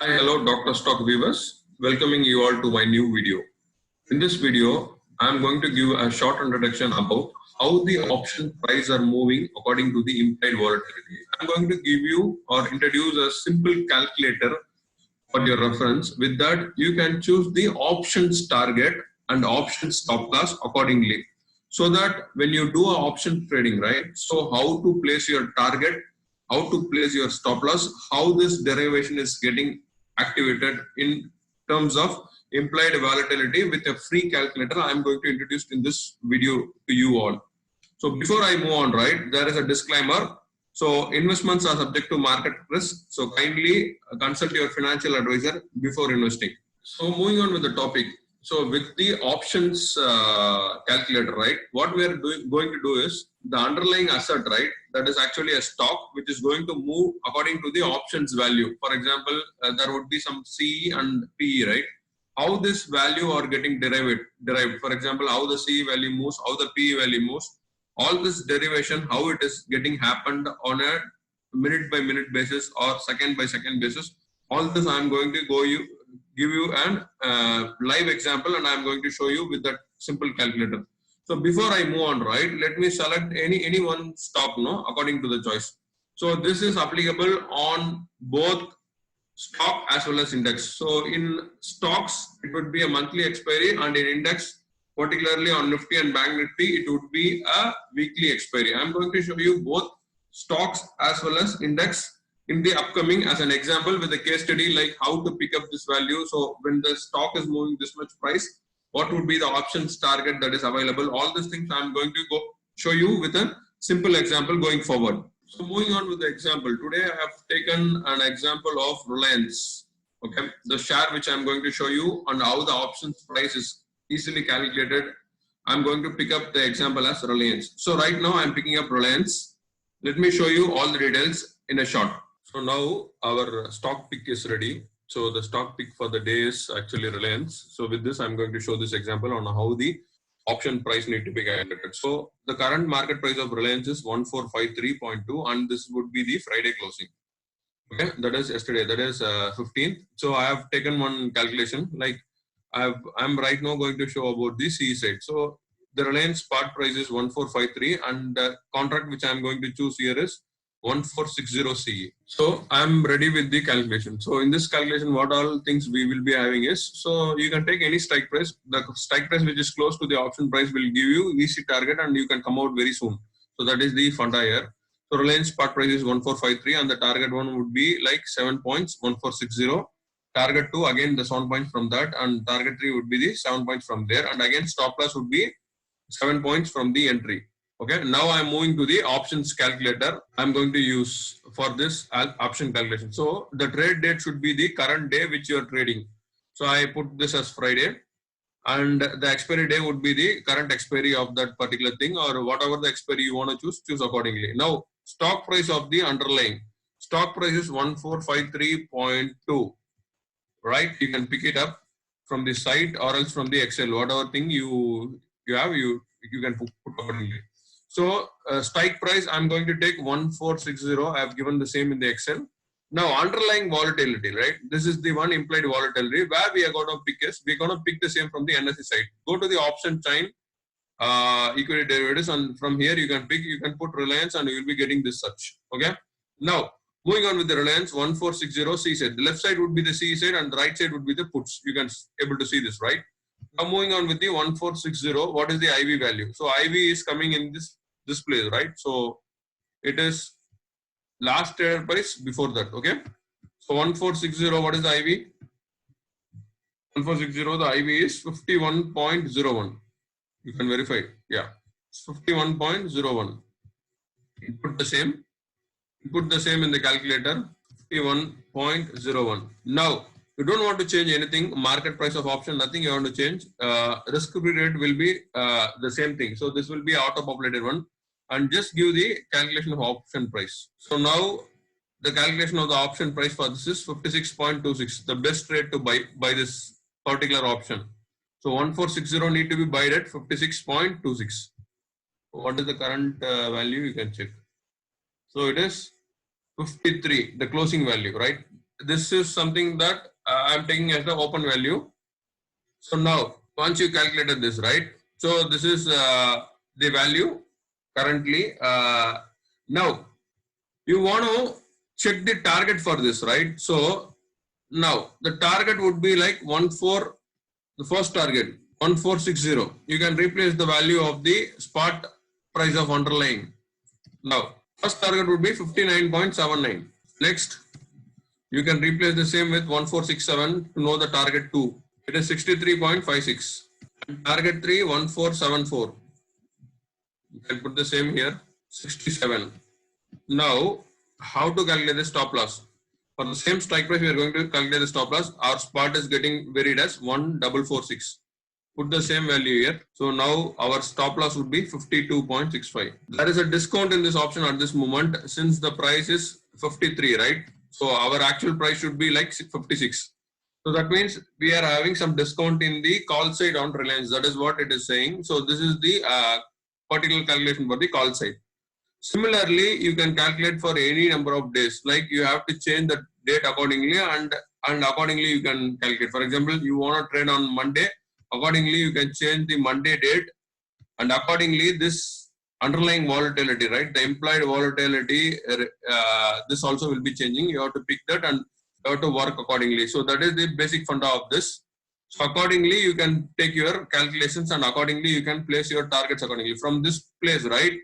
Hi, hello, Dr. Stock viewers. Welcoming you all to my new video. In this video, I am going to give a short introduction about how the option price are moving according to the implied volatility. I am going to give you or introduce a simple calculator for your reference. With that, you can choose the options target and option stop loss accordingly. So that when you do a option trading, right? So how to place your target, how to place your stop loss, how this derivation is getting activated in terms of implied volatility with a free calculator I am going to introduce in this video to you all. So before I move on, right, there is a disclaimer. So investments are subject to market risk. So kindly consult your financial advisor before investing. So moving on with the topic. So with the options calculator, right, what we are going to do is the underlying asset, right, that is actually a stock which is going to move according to the options value. For example, there would be some CE and PE, right? How this value are getting derived. For example, how the CE value moves, how the PE value moves. All this derivation, how it is getting happened on a minute by minute basis or second by second basis. All this I am going to give you an live example, and I am going to show you with that simple calculator. So before I move on, right, let me select any one stock, no, according to the choice. So this is applicable on both stock as well as index. So in stocks, it would be a monthly expiry, and in index, particularly on Nifty and Bank Nifty, it would be a weekly expiry. I'm going to show you both stocks as well as index in the upcoming as an example with a case study like how to pick up this value. So when the stock is moving this much price, what would be the options target that is available? All these things I'm going to show you with a simple example going forward. So moving on with the example, today I have taken an example of Reliance. Okay, the share which I'm going to show you and how the options price is easily calculated. I'm going to pick up the example as Reliance. So right now I'm picking up Reliance. Let me show you all the details in a short. So now our stock pick is ready. So the stock pick for the day is actually Reliance. So with this, I'm going to show this example on how the option price need to be calculated. So the current market price of Reliance is 1453.2, and this would be the Friday closing. Okay, that is yesterday, that is 15th. So I have taken one calculation, like I'm right now going to show about the C side. So the Reliance spot price is 1453, and the contract which I'm going to choose here is 1460 CE. So I'm ready with the calculation. So in this calculation, what all things we will be having is, so you can take any strike price. The strike price which is close to the option price will give you easy target, and you can come out very soon. So that is the funda here. So Reliance spot price is 1453, and the target one would be like 7 points, 1460. Target 2 again the 7 points from that, and target 3 would be the 7 points from there, and again stop loss would be 7 points from the entry. Okay, now I'm moving to the options calculator. I'm going to use for this option calculation. So the trade date should be the current day which you are trading. So I put this as Friday, and the expiry day would be the current expiry of that particular thing, or whatever the expiry you want to choose accordingly. Now stock price of the underlying stock price is 1453.2. right? You can pick it up from the site or else from the Excel, whatever thing you have, you can put accordingly. So strike price, I'm going to take 1460. I have given the same in the Excel. Now underlying volatility, right? This is the one implied volatility where we are going to pick is, we're going to pick the same from the NSE side. Go to the option chain, equity derivatives, and from here you can put Reliance, and you will be getting this such. Okay. Now moving on with the Reliance 1460 C side. The left side would be the C side, and the right side would be the puts. You can able to see this, right? Now moving on with the 1460. What is the IV value? So IV is coming in this place, right? So it is last traded price before that. Okay. So 1460. What is the IV? 1460. The IV is 51.01. You can verify. Yeah, it's 51.01. Put the same. Put the same in the calculator. 51.01. Now you don't want to change anything. Market price of option, nothing you want to change. Risk-free rate will be the same thing. So this will be auto-populated one, and just give the calculation of option price. So now the calculation of the option price for this is 56.26. The best rate to buy this particular option. So 1460 need to be bought at 56.26. What is the current value? You can check. So it is 53, the closing value, right? this is something that I'm taking as the open value. So now, once you calculated this, right? So this is the value currently. Now, you want to check the target for this, right? So now the target would be like the first target 1460. You can replace the value of the spot price of underlying. Now, first target would be 59.79. Next, you can replace the same with 1467 to know the target 2. It is 63.56. And target 3, 1474. You can put the same here, 67. Now, how to calculate the stop loss? For the same strike price, we are going to calculate the stop loss. Our spot is getting varied as 1446. Put the same value here. So now our stop loss would be 52.65. There is a discount in this option at this moment since the price is 53, right? So our actual price should be like 56. So that means we are having some discount in the call side on Reliance. That is what it is saying. So this is the particular calculation for the call side. Similarly, you can calculate for any number of days. Like you have to change the date accordingly, and accordingly you can calculate. For example, you want to trade on Monday. Accordingly, you can change the Monday date, and accordingly this underlying volatility, right? The implied volatility, this also will be changing. You have to pick that and you have to work accordingly. So that is the basic funda of this. So accordingly, you can take your calculations and accordingly you can place your targets accordingly. From this place, right?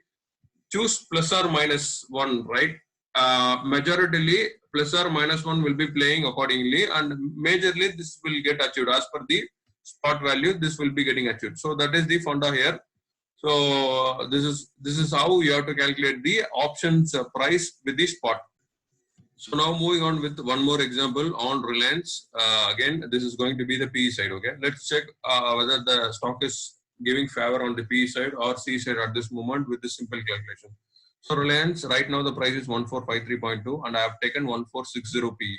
Choose plus or minus 1, right? Majoritarily plus or minus 1 will be playing accordingly, and majorly this will get achieved as per the spot value. This will be getting achieved. So that is the funda here. So this is how you have to calculate the options price with the spot. So now moving on with one more example on Reliance. Again, this is going to be the PE side. Okay, let's check whether the stock is giving favor on the PE side or C side at this moment with this simple calculation. So Reliance, right now the price is 1453.2 and I have taken 1460 PE.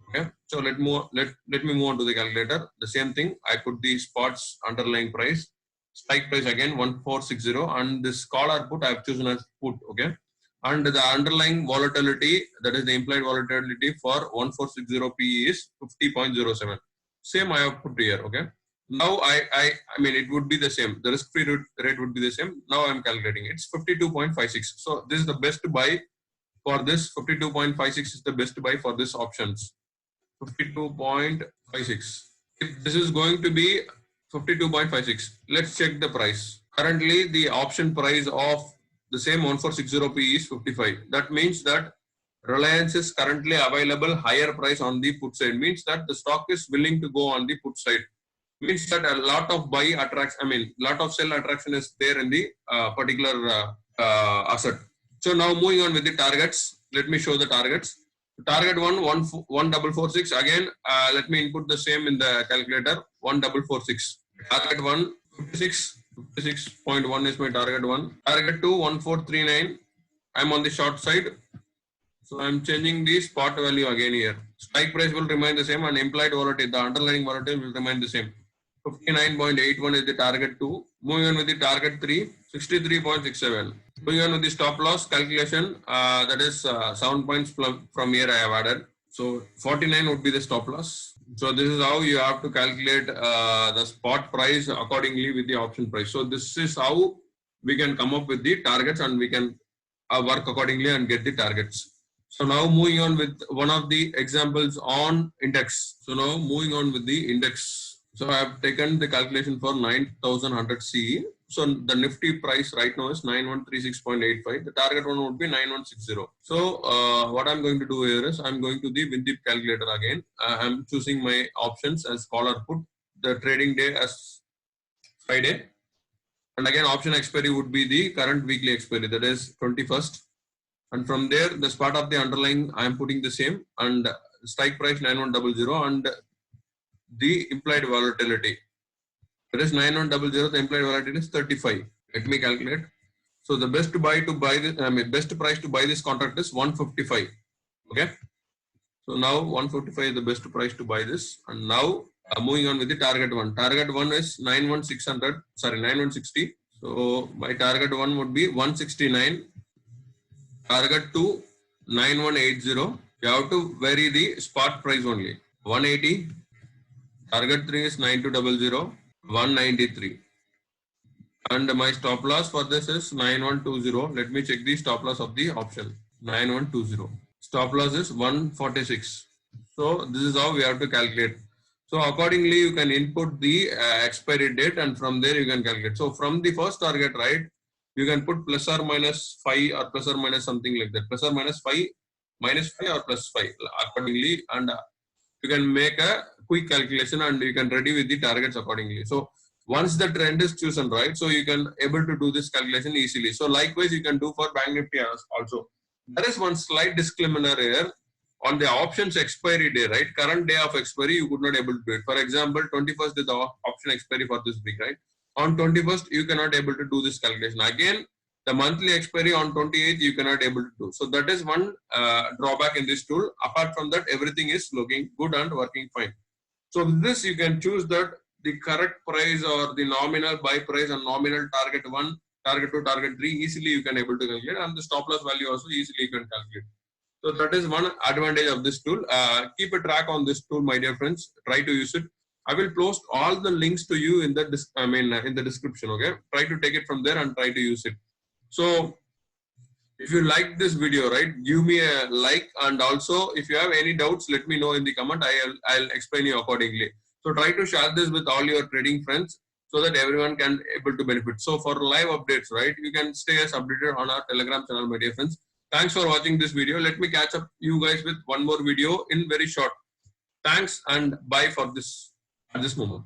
Okay, so let me move on to the calculator. The same thing, I put the spots underlying price, strike price again 1460, and this call or put I have chosen as put. Okay, and the underlying volatility, that is the implied volatility for 1460 PE is 50.07. Same I have put here. Okay. Now I mean it would be the same. The risk-free rate would be the same. Now I'm calculating. It's 52.56. So this is the best buy for this. 52.56 is the best buy for this options. 52.56. If this is going to be 52.56, let's check the price. Currently, the option price of the same 1460 PE is 55. That means that Reliance is currently available higher price on the put side. Means that the stock is willing to go on the put side. Means that a lot of buy attraction, lot of sell attraction is there in the particular asset. So now moving on with the targets. Let me show the targets. Target 1446. Again, let me input the same in the calculator. 1446. Target 1 56. 56.1 is my target 1. Target 2 1439. I'm on the short side. So I'm changing the spot value again here. Strike price will remain the same and implied volatility, the underlying volatility will remain the same. 59.81 is the target 2. Moving on with the target 3, 63.67. Moving on with the stop loss calculation, that is 7 points from here I have added. So 49 would be the stop loss. So this is how you have to calculate the spot price accordingly with the option price. So this is how we can come up with the targets and we can work accordingly and get the targets. So now moving on with one of the examples on index. So now moving on with the index. So I have taken the calculation for 9100 CE. So the Nifty price right now is 9136.85. The target one would be 9160. So what I'm going to do here is I'm going to the WinDip calculator again. I'm choosing my options as call or put. The trading day as Friday. And again option expiry would be the current weekly expiry, that is 21st. And from there the spot of the underlying I am putting the same, and strike price 9100 and the implied volatility. That is 9100, the implied volatility is 35. Let me calculate. So the best buy to buy this, best price to buy this contract is 155. Okay. So now 155 is the best price to buy this. And now moving on with the target one. Target one is 9160. So my target one would be 169. Target 2 9180. You have to vary the spot price only. 180, target 3 is 9200, 193. And my stop loss for this is 9120. Let me check the stop loss of the option. 9120. Stop loss is 146. So this is how we have to calculate. So accordingly, you can input the expiry date, and from there you can calculate. So from the first target, right, you can put plus or minus 5 or plus or minus something like that. Plus or minus 5, minus 5 or plus 5 accordingly, and you can make a quick calculation and you can ready with the targets accordingly. So once the trend is chosen, right, so you can able to do this calculation easily. So likewise, you can do for Bank Nifty also. There is one slight disclaimer here on the options expiry day, right? Current day of expiry, you could not able to do it. For example, 21st is the option expiry for this week, right? On 21st, you cannot able to do this calculation. Again, the monthly expiry on 28th, you cannot able to do. So that is one drawback in this tool. Apart from that, everything is looking good and working fine. So with this, you can choose that the correct price or the nominal buy price and nominal target 1, target 2, target 3 easily you can able to calculate, and the stop loss value also easily you can calculate. So that is one advantage of this tool. Keep a track on this tool, my dear friends. Try to use it. I will post all the links to you in the in the description. Okay, try to take it from there and try to use it. So if you like this video, right, give me a like, and also if you have any doubts, let me know in the comment. I'll explain you accordingly. So try to share this with all your trading friends so that everyone can able to benefit. So for live updates, right, you can stay as updated on our Telegram channel, my dear friends. Thanks for watching this video. Let me catch up you guys with one more video in very short. Thanks and bye for this at this moment.